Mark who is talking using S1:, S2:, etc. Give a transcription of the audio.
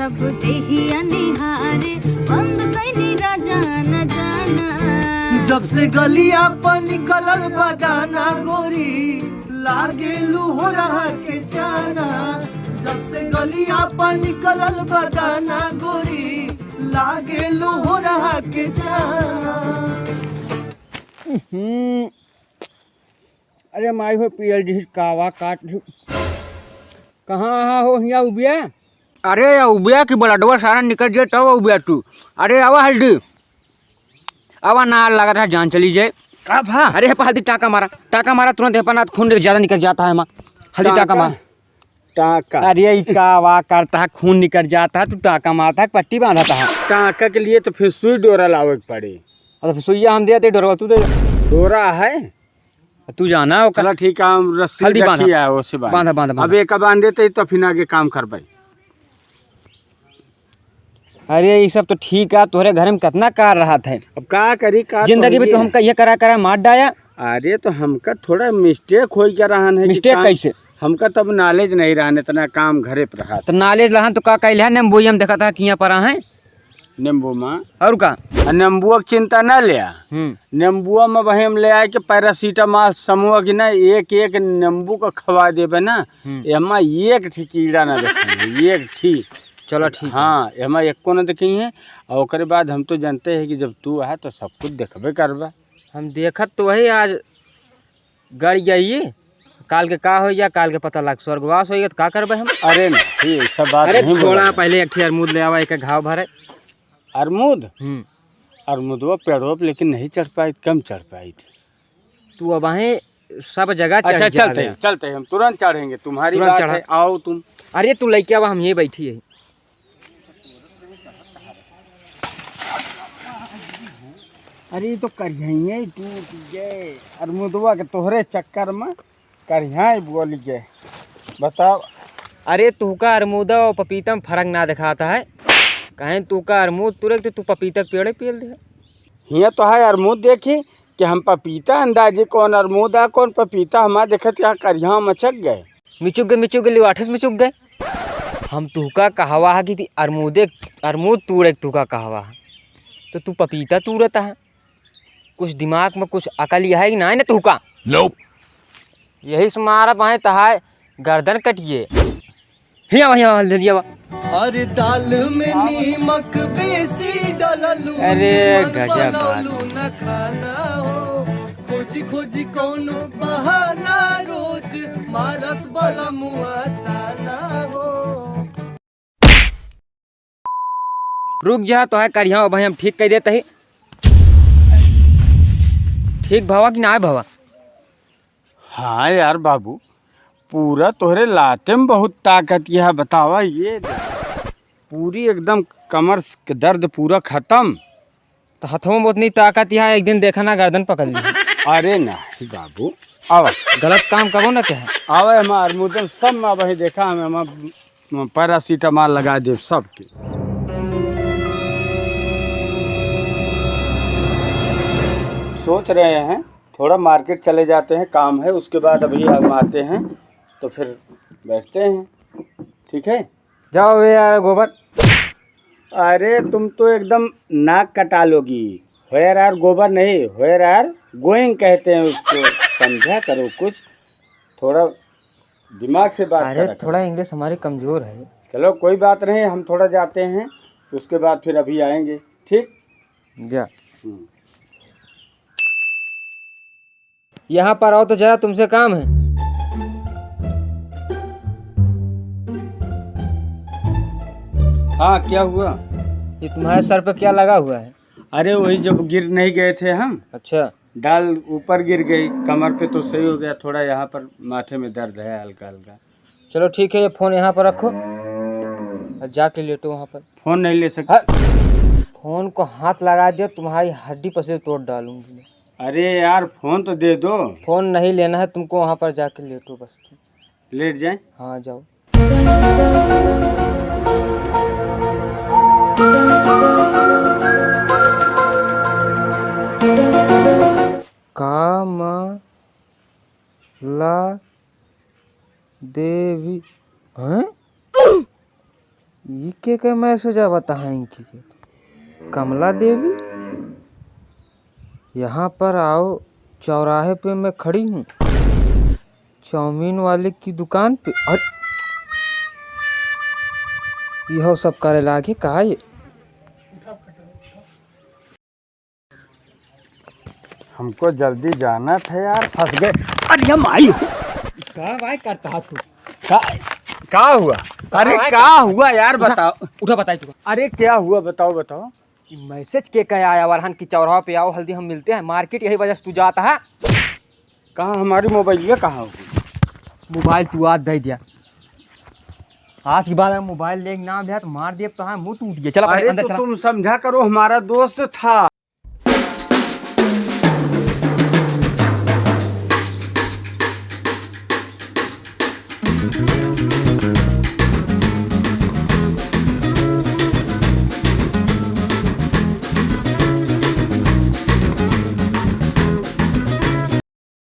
S1: जब देहिया निहारे बंद कैनी राजा न जाना।
S2: जब से गलिया पर निकलल बदाना गोरी लागे हो रहा के जाना। जब से गलिया पर निकलल बदाना गोरी लागे हो रहा के जाना।
S3: अरे माई हो पीएलडी कावा काट कहाँ हो यहाँ उबिया। अरे या उबिया की ब्लडवा सारा निकल जाए तब उबिया तू। अरे आवा हल्दी आवा ना लगा था जान चली जाए
S2: का भा?
S3: अरे हल्दी टाका मारा तुरंत अपना खून ज्यादा निकल जाता है। हल्दी टाका मार
S4: टाका।
S3: अरे कावा करता है खून निकल जाता है तू टाका मारता है पट्टी बांधता है।
S4: टाका के लिए तो फिर सुई डोरा लावे के पड़े।
S3: और सुइया हम देते डोरवा तू दे
S4: डोरा है
S3: तू जाना हो।
S4: चलो ठीक है हम रस्सी
S3: हल्दी बांधा।
S4: रखी है उससे
S3: बांधा
S4: अब एक बांध देते तो फिर आगे काम कर पाई।
S3: अरे ये सब तो ठीक है तोहरे घर में कितना कार रहा था।
S4: अब का करी का
S3: जिंदगी में तो हमका ये करा मार डाया।
S4: अरे तो हमका थोड़ा मिस्टेक हो गया रहा है।
S3: मिस्टेक कैसे?
S4: हमका तब नॉलेज नहीं रहा इतना काम घरे पर रहा।
S3: तो नॉलेज रहा तो का कहले है नींबू हम देखा था किया पर है
S4: नींबू में
S3: और का
S4: नींबुआ की चिंता न लिया। नींबुआ में वही हम ले आए के पैरासीटामॉल समूह की ना एक एक नींबू को खवा देवे ना एमा एक ठीक कीड़ा ना देखेंगे एक ठीक।
S3: चलो ठीक।
S4: हाँ एमा एक को न देखी है और उसके बाद हम तो जानते हैं कि जब तू है तो सब कुछ देखबे करबा।
S3: हम देखत तो वही आज गड़ जाइए काल के का हो या काल के पता लग स्वर्गवास हो तो का करबे हम।
S4: अरे नहीं सब बात
S3: अरे
S4: नहीं
S3: थोड़ा पहले एक अरमूद ले आवा एक घाव भरे।
S4: अरमूद अरमूदवा पेड़ों पर लेकिन नहीं चढ़ पाई कम चढ़ पाई थी।
S3: तू अब सब जगह
S4: अच्छा चलते हम तुरंत चढ़ेंगे तुम्हारी बात है आओ तुम।
S3: अरे तू लेके आवा हम ये बैठी है।
S4: अरे तो करिया टूट गए अरमुदवा के तोहरे चक्कर में करिया बोल गए बताओ।
S3: अरे तू का अरमूदा और पपीता में फर्क ना दिखाता है कहें तू का अरमूद तुरंत तू पपीता के पेड़ पेल दे।
S4: हियाँ तो है अरमूद देखी कि हम पपीता अंदाजे कौन अरमूद है कौन पपीता हमारे देखत यहाँ करिया मचक गए
S3: मिचुक गए लिवाठस मिचुक गए। हम तू का कहवा है कि अरमूद तूड़े तू का कहवा है तो तू पपीता तूड़ता है। कुछ दिमाग में कुछ अकल यह है कि ना तू का यही से मारा पाए तहाय गर्दन कटिए हिया
S2: अरे दाल में नीमक बेसी डाललू
S3: अरे गजब
S2: न खाना हो खोजी कौनो बहाना रोज मारस वाला मुआ ताना हो।
S3: रुक जा तो है करिया भाई हम ठीक कह देते ही ठीक भावा कि ना भावा।
S4: हाँ यार बाबू पूरा तोहरे लाते में बहुत ताकत यह बतावा ये पूरी एकदम कमर के दर्द पूरा खत्म।
S3: तो हाथों में उतनी ताकत यहाँ एक दिन देखा ना गर्दन पकड़ ली।
S4: अरे नहीं बाबू आवा
S3: गलत काम करो ना क्या
S4: आवा हमारे मुदम सब में वही देखा हमें पैरासीटामॉल लगा दे सबके। सोच रहे हैं थोड़ा मार्केट चले जाते हैं काम है उसके बाद अभी हम आते हैं तो फिर बैठते हैं ठीक है।
S3: जाओ यार गोबर।
S4: अरे तुम तो एकदम नाक कटा लोगी। होयर यार गोबर नहीं होयर यार गोइंग कहते हैं उसको समझा करो कुछ थोड़ा दिमाग से बात।
S3: अरे थोड़ा इंग्लिश हमारी कमज़ोर है।
S4: चलो कोई बात नहीं हम थोड़ा जाते हैं उसके बाद फिर अभी आएंगे ठीक।
S3: जा यहाँ पर आओ तो जरा तुमसे काम है।
S4: हाँ क्या हुआ?
S3: ये तुम्हारे सर पर क्या लगा हुआ है?
S4: अरे वही जब गिर नहीं गए थे हम
S3: अच्छा
S4: डाल ऊपर गिर गई कमर पे तो सही हो गया थोड़ा यहाँ पर माथे में दर्द है हल्का हल्का।
S3: चलो ठीक है ये फ़ोन यहाँ पर रखो और जाके लेटो वहाँ पर।
S4: फ़ोन नहीं ले सकते?
S3: फ़ोन को हाथ लगा दिया तुम्हारी हड्डी पसली तोड़ डालूंगी।
S4: अरे यार फ़ोन तो दे दो।
S3: फ़ोन नहीं लेना है तुमको वहाँ पर जाके लेटो बस तुम।
S4: लेट जाए?
S3: हाँ जाओ। कामला देवी हैं? ये के मैसेज बता है इनकी कमला देवी यहाँ पर आओ, चौराहे पे मैं खड़ी हूँ चाउमीन वाले की दुकान पे। और यह सब करे लागे कहा ये
S4: हमको जल्दी जाना था यार, फंस गए। अरे हम आई
S3: क्या भाई करता तू?
S4: क्या हुआ? अरे क्या हुआ यार बताओ।
S3: उठा बताई तू।
S4: अरे क्या हुआ बताओ बताओ।
S3: मैसेज के कह आया वारहन की चौराहा पे आओ, हल्दी हम मिलते हैं मार्केट, यही वजह से तू जाता है।
S4: कहाँ हमारी मोबाइल कहाँ होगी?
S3: मोबाइल तू आज दे दिया, आज के बाद मोबाइल लेके ना दिया तो मार दिया तो हाँ मुंह टूट गया। चला
S4: अरे
S3: अंदर
S4: तो
S3: चला।
S4: तुम समझा करो, हमारा दोस्त था।